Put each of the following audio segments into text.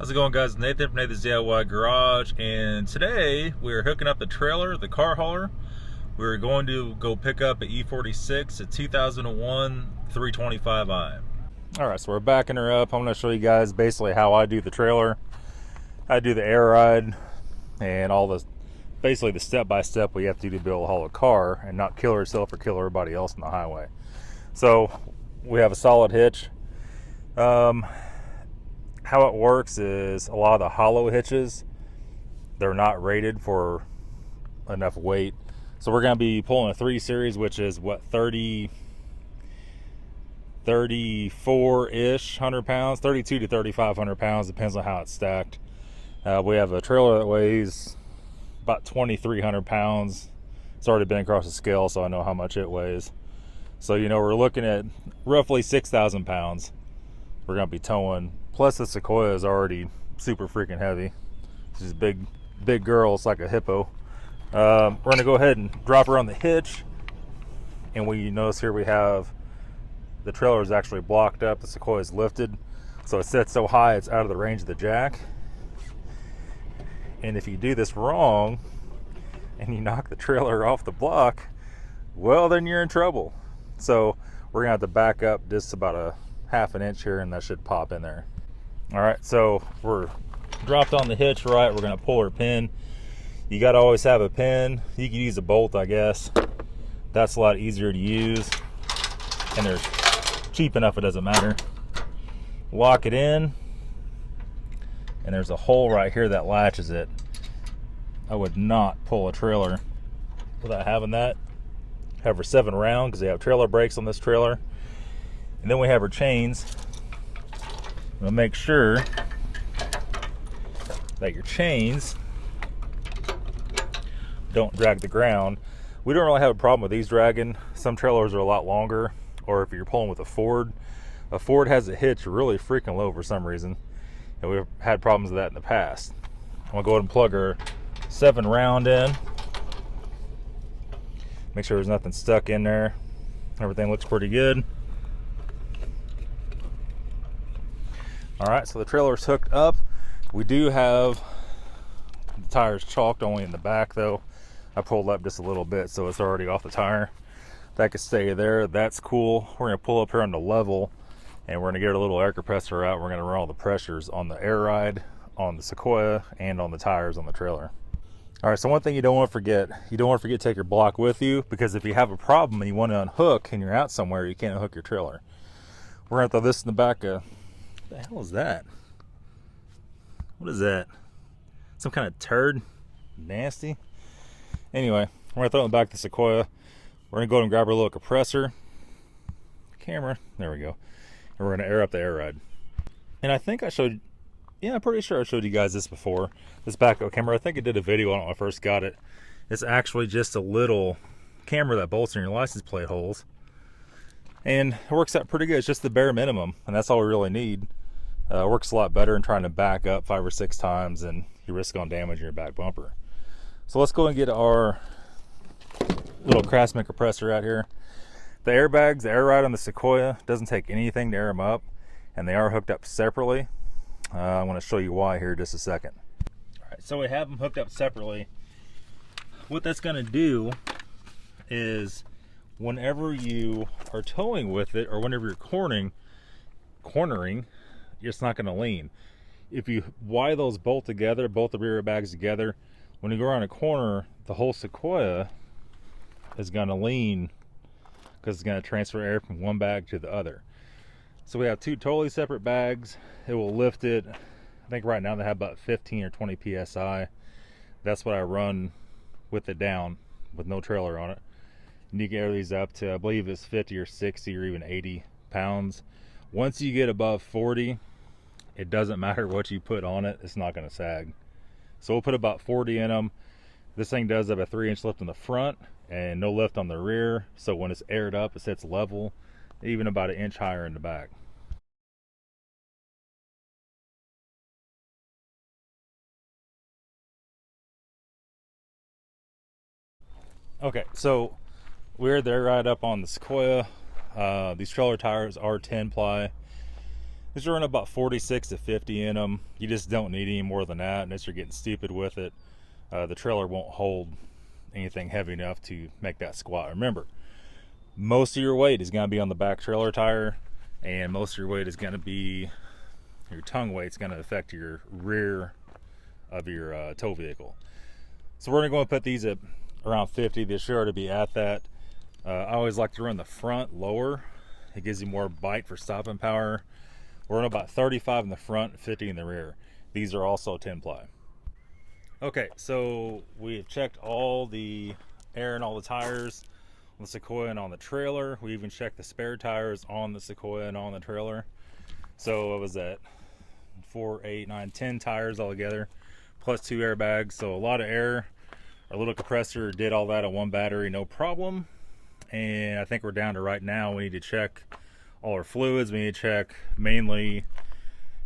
How's it going, guys? Nathan from Nathan's DIY Garage, and today we're hooking up the trailer, the car hauler. We're going to go pick up an E46, a 2001 325i. Alright, so we're backing her up. I'm going to show you guys basically how I do the trailer. I do the air ride and all the, basically the step-by-step we have to do to be able to haul a car and not kill herself or kill everybody else on the highway. So we have a solid hitch. How it works is a lot of the hollow hitches, they're not rated for enough weight. So we're going to be pulling a 3 series, which is what, 34-ish 100 pounds, 32 to 3,500 pounds, depends on how it's stacked. We have a trailer that weighs about 2,300 pounds. It's already been across the scale, so I know how much it weighs. So, you know, we're looking at roughly 6,000 pounds we're going to be towing. Plus the Sequoia is already super freaking heavy. She's a big girl. It's like a hippo. We're going to go ahead and drop her on the hitch. And we notice here we have the trailer is actually blocked up. The Sequoia is lifted. So it sits so high it's out of the range of the jack. And if you do this wrong and you knock the trailer off the block, well, then you're in trouble. So we're going to have to back up just about a half an inch here, and that should pop in there. All right, so we're dropped on the hitch, right? We're going to pull her pin. You got to always have a pin. You can use a bolt, I guess. That's a lot easier to use, and they're cheap enough it doesn't matter. Lock it in, and there's a hole right here that latches it. I would not pull a trailer without having that. Have her 7 round because they have trailer brakes on this trailer. And then we have her chains. We'll make sure that your chains don't drag the ground. We don't really have a problem with these dragging. Some trailers are a lot longer, or if you're pulling with a Ford has a hitch really freaking low for some reason, and we've had problems with that in the past. I'm gonna go ahead and plug her 7 round in. Make sure there's nothing stuck in there. Everything looks pretty good. All right, so the trailer's hooked up. We do have the tires chalked only in the back though. I pulled up just a little bit, so it's already off the tire. That could stay there, that's cool. We're gonna pull up here on the level, and we're gonna get a little air compressor out. We're gonna run all the pressures on the air ride, on the Sequoia, and on the tires on the trailer. All right, so one thing you don't want to forget, to take your block with you, because if you have a problem and you want to unhook and you're out somewhere, you can't unhook your trailer. We're gonna throw this in the back of, what the hell is that? What is that? Some kind of turd? Nasty. Anyway, we're gonna throw it in the back of the Sequoia. We're gonna go ahead and grab our little compressor. Camera, there we go. And we're gonna air up the air ride. And I think I showed, yeah, I'm pretty sure I showed you guys this before. This backup camera, I think I did a video on it when I first got it. It's actually just a little camera that bolts in your license plate holes. And it works out pretty good. It's just the bare minimum, and that's all we really need. It works a lot better than trying to back up 5 or 6 times, and you risk on damaging your back bumper. So let's go and get our little Craftsman compressor out here. The airbags, the air ride on the Sequoia doesn't take anything to air them up, and they are hooked up separately. I'm going to show you why here in just a second. All right, so we have them hooked up separately. What that's going to do is whenever you are towing with it, or whenever you're cornering, it's not going to lean. If you wire those both together, both the rear bags together, when you go around a corner, the whole Sequoia is going to lean because it's going to transfer air from one bag to the other. So we have 2 totally separate bags. It will lift it. I think right now they have about 15 or 20 psi. That's what I run with it down with no trailer on it. And you can air these up to, I believe it's 50 or 60 or even 80 pounds. Once you get above 40, it doesn't matter what you put on it, it's not going to sag. So we'll put about 40 in them. This thing does have a 3-inch lift in the front and no lift on the rear. So when it's aired up, it sits level, even about 1 inch higher in the back. Okay, so we're there right up on the Sequoia. These trailer tires are 10 ply. These are running about 46 to 50 in them. You just don't need any more than that unless you're getting stupid with it. The trailer won't hold anything heavy enough to make that squat. Remember, most of your weight is going to be on the back trailer tire, and most of your weight is going to be, your tongue weight's going to affect your rear of your tow vehicle. So we're going to put these at around 50. They sure to be at that. I always like to run the front lower. It gives you more bite for stopping power. We're on about 35 in the front, 50 in the rear. These are also 10 ply. Okay, so we've checked all the air and all the tires on the Sequoia and on the trailer. We even checked the spare tires on the Sequoia and on the trailer. So it was at 4, 8, 9, 10 tires altogether, plus 2 airbags. So a lot of air. Our little compressor did all that on one battery, no problem. And I think we're down to right now, we need to check all our fluids. We need to check mainly,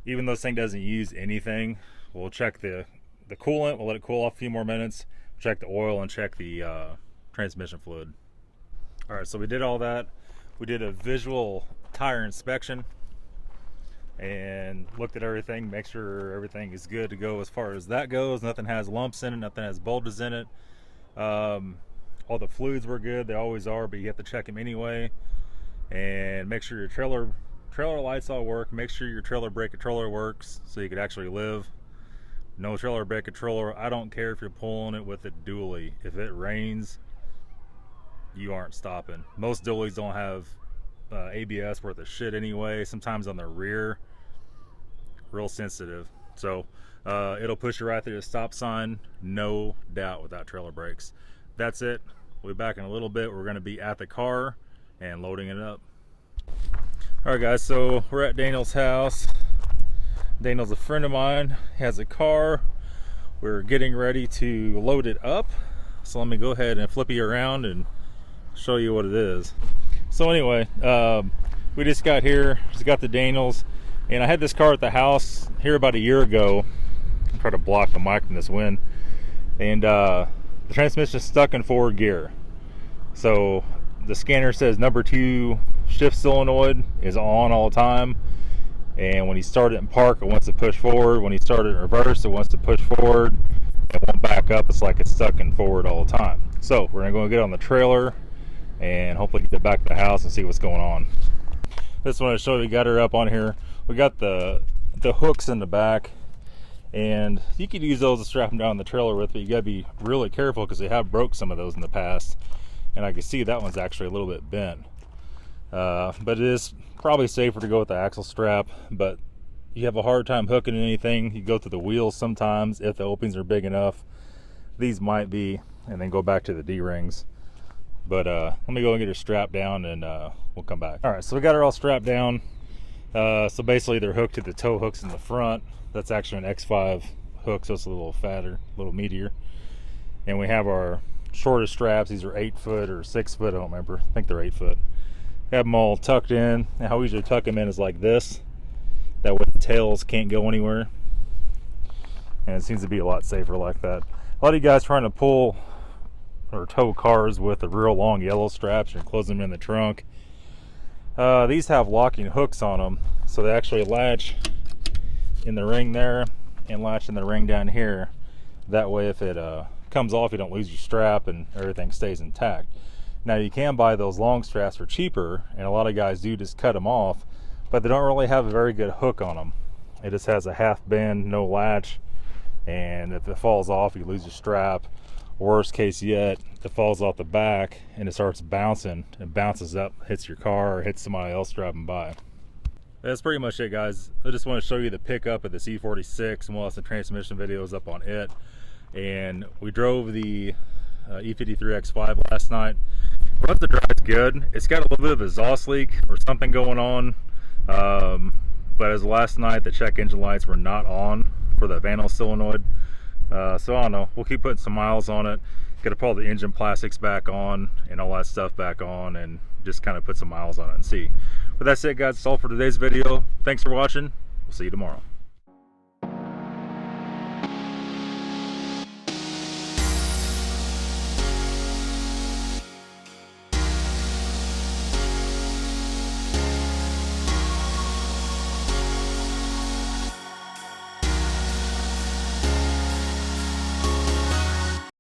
even though this thing doesn't use anything, we'll check the coolant. We'll let it cool off a few more minutes, check the oil, and check the transmission fluid. All right, so we did all that. We did a visual tire inspection and looked at everything, make sure everything is good to go as far as that goes. Nothing has lumps in it, nothing has bulges in it. All the fluids were good. They always are, but you have to check them anyway. And make sure your trailer lights all work. Make sure your trailer brake controller works so you could actually live. No trailer brake controller, I don't care if you're pulling it with a dually. If it rains, you aren't stopping. Most dualies don't have ABS worth of shit anyway. Sometimes on the rear, real sensitive. So it'll push you right through the stop sign, no doubt, without trailer brakes. That's it. We'll be back in a little bit. We're going to be at the car and loading it up. All right, guys, so we're at Daniel's house. Daniel's a friend of mine. He has a car. We're getting ready to load it up. So let me go ahead and flip you around and show you what it is. So anyway, we just got here, just got the Daniels, and I had this car at the house here about a year ago. I'm trying to block the mic from this wind. And the transmission is stuck in forward gear. So the scanner says number 2 shift solenoid is on all the time. And when you start it in park, it wants to push forward. When you start it in reverse, it wants to push forward. It won't back up. It's like it's stuck in forward all the time. So we're going to get on the trailer and hopefully get it back to the house and see what's going on. This one I showed you, got her up on here. We got the hooks in the back, and you could use those to strap them down on the trailer with, but you got to be really careful because they have broke some of those in the past. And I can see that one's actually a little bit bent. But it is probably safer to go with the axle strap, but you have a hard time hooking anything. You go through the wheels sometimes if the openings are big enough. These might be, and then go back to the D-rings. But let me go and get her strapped down, and we'll come back. All right, so we got her all strapped down. So basically they're hooked to the tow hooks in the front. That's actually an X5 hook, so it's a little fatter, a little meatier. And we have our shorter straps. These are 8 foot or 6 foot, I don't remember. I think they're 8 foot. Have them all tucked in. And how we usually tuck them in is like this. That way the tails can't go anywhere. And it seems to be a lot safer like that. A lot of you guys trying to pull or tow cars with the real long yellow straps and close them in the trunk. These have locking hooks on them, so they actually latch in the ring there and latch in the ring down here. That way if it comes off, you don't lose your strap and everything stays intact. Now you can buy those long straps for cheaper, and a lot of guys do just cut them off, but they don't really have a very good hook on them. It just has a half bend, no latch, and if it falls off, you lose your strap. Worst case yet, it falls off the back and it starts bouncing. It bounces up, hits your car, or hits somebody else driving by. That's pretty much it, guys. I just want to show you the pickup of this E46, and we'll have some transmission videos up on it. And we drove the E53 X5 last night. Runs the drive's good. It's got a little bit of exhaust leak or something going on. But as last night, the check engine lights were not on for the Vano solenoid. So I don't know, we'll keep putting some miles on it, gotta pull the engine plastics back on and all that stuff back on, and just kind of put some miles on it and see. But that's it, guys. That's all for today's video. Thanks for watching. We'll see you tomorrow.